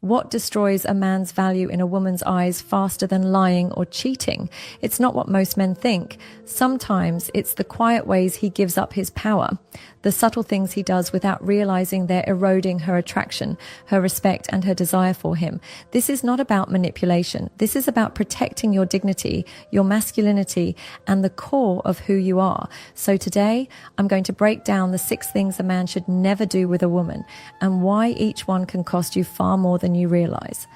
What destroys a man's value in a woman's eyes faster than lying or cheating? It's not what most men think. Sometimes it's the quiet ways he gives up his power, the subtle things he does without realizing they're eroding her attraction, her respect, and her desire for him. This is not about manipulation. This is about protecting your dignity, your masculinity, and the core of who you are. So today, I'm going to break down the 6 things a man should never do with a woman, and why each one can cost you far more than you realize.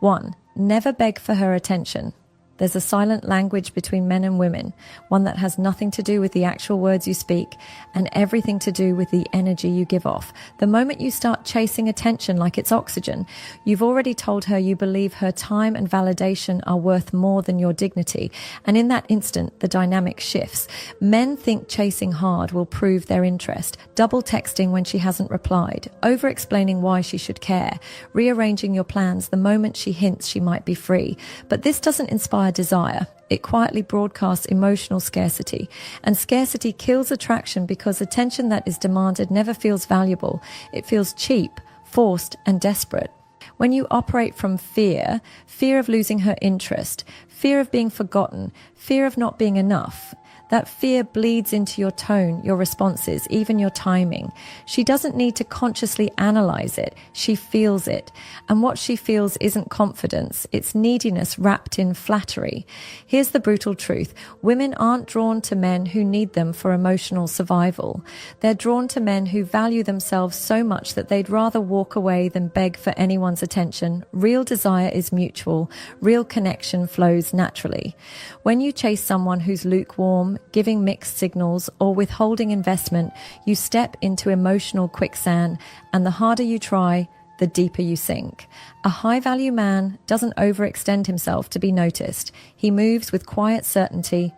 1. Never beg for her attention. There's a silent language between men and women, one that has nothing to do with the actual words you speak and everything to do with the energy you give off. The moment you start chasing attention like it's oxygen, you've already told her you believe her time and validation are worth more than your dignity. And in that instant, the dynamic shifts. Men think chasing hard will prove their interest, double texting when she hasn't replied, over-explaining why she should care, rearranging your plans the moment she hints she might be free. But this doesn't inspire desire. It quietly broadcasts emotional scarcity. And scarcity kills attraction because attention that is demanded never feels valuable. It feels cheap, forced, and desperate. When you operate from fear of losing her interest, fear of being forgotten, fear of not being enough, that fear bleeds into your tone, your responses, even your timing. She doesn't need to consciously analyze it. She feels it. And what she feels isn't confidence. It's neediness wrapped in flattery. Here's the brutal truth. Women aren't drawn to men who need them for emotional survival. They're drawn to men who value themselves so much that they'd rather walk away than beg for anyone's attention. Real desire is mutual. Real connection flows naturally. When you chase someone who's lukewarm, giving mixed signals, or withholding investment, you step into emotional quicksand, and the harder you try, the deeper you sink. A high-value man doesn't overextend himself to be noticed. He moves with quiet certainty.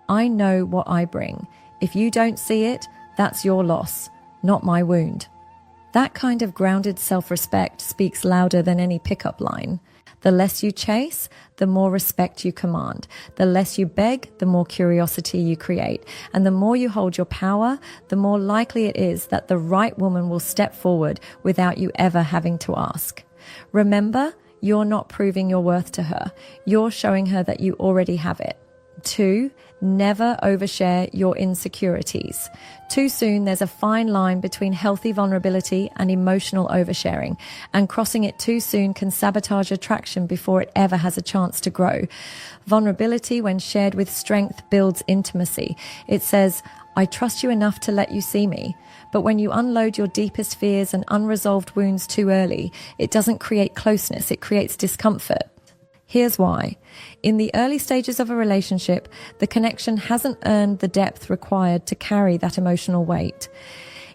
I know what I bring. If you don't see it, that's your loss, not my wound. That kind of grounded self-respect speaks louder than any pickup line. The less you chase, the more respect you command. The less you beg, the more curiosity you create. And the more you hold your power, the more likely it is that the right woman will step forward without you ever having to ask. Remember, you're not proving your worth to her. You're showing her that you already have it. 2. Never overshare your insecurities. Too soon, there's a fine line between healthy vulnerability and emotional oversharing, and crossing it too soon can sabotage attraction before it ever has a chance to grow. Vulnerability, when shared with strength, builds intimacy. It says, I trust you enough to let you see me. But when you unload your deepest fears and unresolved wounds too early, it doesn't create closeness, it creates discomfort. Here's why. In the early stages of a relationship, the connection hasn't earned the depth required to carry that emotional weight.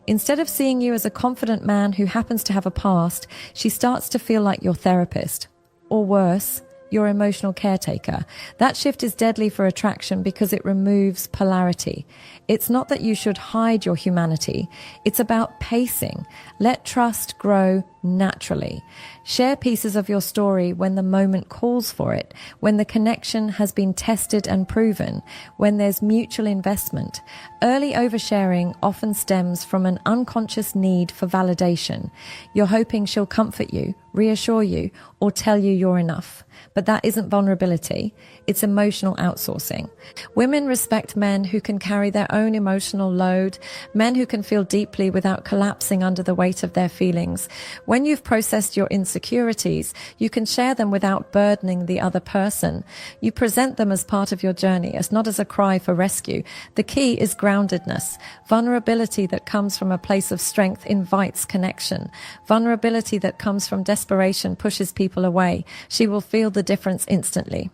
Instead of seeing you as a confident man who happens to have a past, she starts to feel like your therapist. Or worse, your emotional caretaker. That shift is deadly for attraction because it removes polarity. It's not that you should hide your humanity. It's about pacing. Let trust grow naturally. Share pieces of your story when the moment calls for it, when the connection has been tested and proven, when there's mutual investment. Early oversharing often stems from an unconscious need for validation. You're hoping she'll comfort you, reassure you, or tell you you're enough. But that isn't vulnerability. It's emotional outsourcing. Women respect men who can carry their own emotional load, men who can feel deeply without collapsing under the weight of their feelings. When you've processed your insecurities, you can share them without burdening the other person. You present them as part of your journey, as not as a cry for rescue. The key is groundedness. Vulnerability that comes from a place of strength invites connection. Vulnerability that comes from desperation pushes people away. She will feel the difference instantly.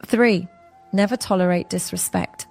3. Never tolerate disrespect.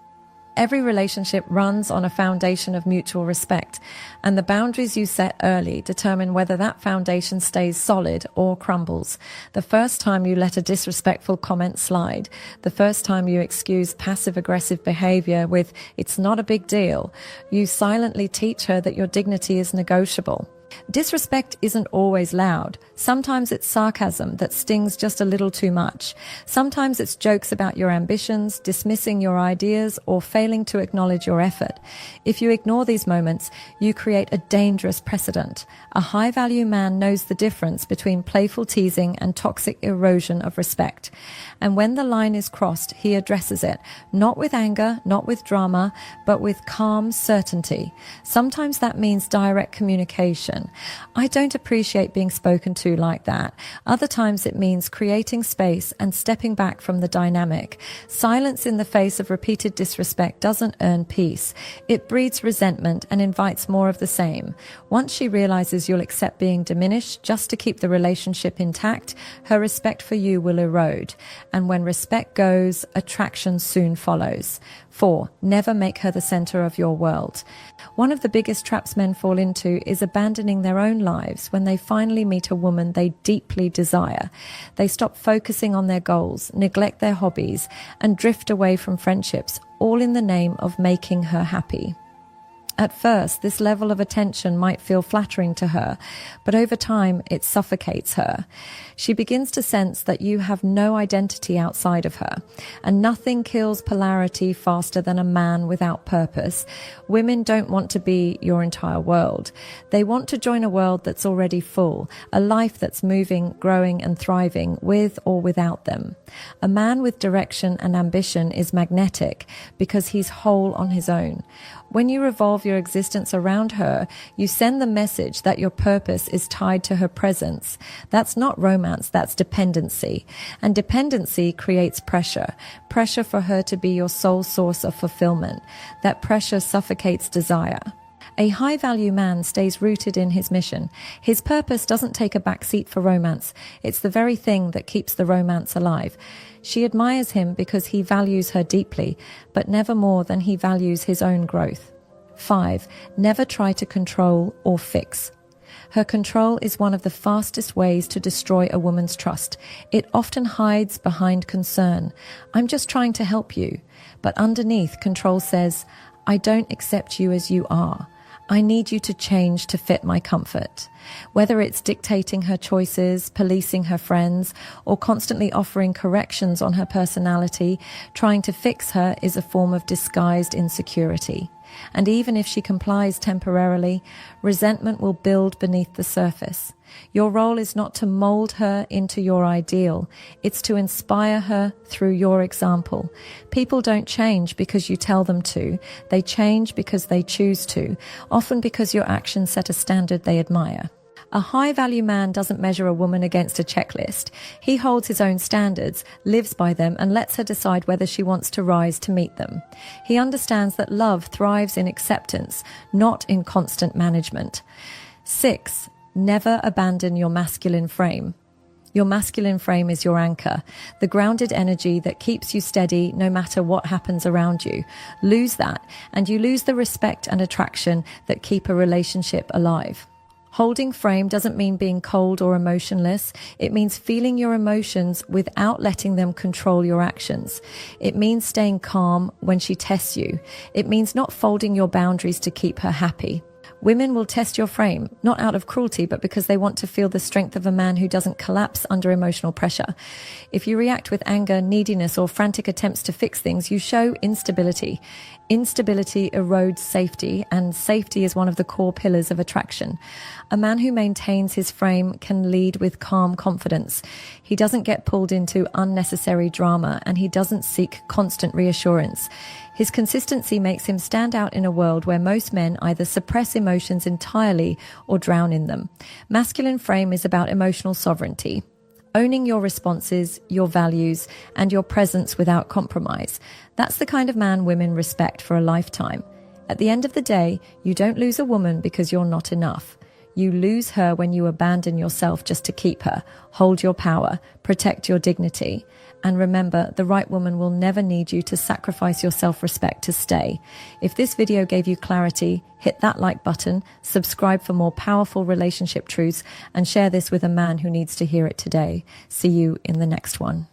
Every relationship runs on a foundation of mutual respect, and the boundaries you set early determine whether that foundation stays solid or crumbles. The first time you let a disrespectful comment slide, the first time you excuse passive-aggressive behavior with, "It's not a big deal," you silently teach her that your dignity is negotiable. Disrespect isn't always loud. Sometimes it's sarcasm that stings just a little too much. Sometimes it's jokes about your ambitions, dismissing your ideas, or failing to acknowledge your effort. If you ignore these moments, you create a dangerous precedent. A high-value man knows the difference between playful teasing and toxic erosion of respect. And when the line is crossed, he addresses it, not with anger, not with drama, but with calm certainty. Sometimes that means direct communication. I don't appreciate being spoken to like that. Other times it means creating space and stepping back from the dynamic. Silence in the face of repeated disrespect doesn't earn peace. It breeds resentment and invites more of the same. Once she realizes you'll accept being diminished just to keep the relationship intact, her respect for you will erode. And when respect goes, attraction soon follows. 4. Never make her the center of your world. One of the biggest traps men fall into is abandoning their own lives when they finally meet a woman they deeply desire. They stop focusing on their goals, neglect their hobbies, and drift away from friendships, all in the name of making her happy. At first, this level of attention might feel flattering to her, but over time, it suffocates her. She begins to sense that you have no identity outside of her, and nothing kills polarity faster than a man without purpose. Women don't want to be your entire world. They want to join a world that's already full, a life that's moving, growing, and thriving with or without them. A man with direction and ambition is magnetic because he's whole on his own. When you revolve your existence around her, you send the message that your purpose is tied to her presence. That's not romance, that's dependency. And dependency creates pressure. Pressure for her to be your sole source of fulfillment. That pressure suffocates desire. A high-value man stays rooted in his mission. His purpose doesn't take a back seat for romance. It's the very thing that keeps the romance alive. She admires him because he values her deeply, but never more than he values his own growth. 5. Never try to control or fix. Her control is one of the fastest ways to destroy a woman's trust. It often hides behind concern. I'm just trying to help you. But underneath, control says, I don't accept you as you are. I need you to change to fit my comfort. Whether it's dictating her choices, policing her friends, or constantly offering corrections on her personality, trying to fix her is a form of disguised insecurity. And even if she complies temporarily, resentment will build beneath the surface. Your role is not to mold her into your ideal. It's to inspire her through your example. People don't change because you tell them to. They change because they choose to, often because your actions set a standard they admire. A high-value man doesn't measure a woman against a checklist. He holds his own standards, lives by them, and lets her decide whether she wants to rise to meet them. He understands that love thrives in acceptance, not in constant management. 6. Never abandon your masculine frame. Your masculine frame is your anchor, the grounded energy that keeps you steady no matter what happens around you. Lose that, and you lose the respect and attraction that keep a relationship alive. Holding frame doesn't mean being cold or emotionless. It means feeling your emotions without letting them control your actions. It means staying calm when she tests you. It means not folding your boundaries to keep her happy. Women will test your frame, not out of cruelty, but because they want to feel the strength of a man who doesn't collapse under emotional pressure. If you react with anger, neediness, or frantic attempts to fix things, you show instability. Instability erodes safety, and safety is one of the core pillars of attraction. A man who maintains his frame can lead with calm confidence. He doesn't get pulled into unnecessary drama, and he doesn't seek constant reassurance. His consistency makes him stand out in a world where most men either suppress emotions entirely or drown in them. Masculine frame is about emotional sovereignty, owning your responses, your values, and your presence without compromise. That's the kind of man women respect for a lifetime. At the end of the day, you don't lose a woman because you're not enough. You lose her when you abandon yourself just to keep her. Hold your power, protect your dignity. And remember, the right woman will never need you to sacrifice your self-respect to stay. If this video gave you clarity, hit that like button, subscribe for more powerful relationship truths, and share this with a man who needs to hear it today. See you in the next one.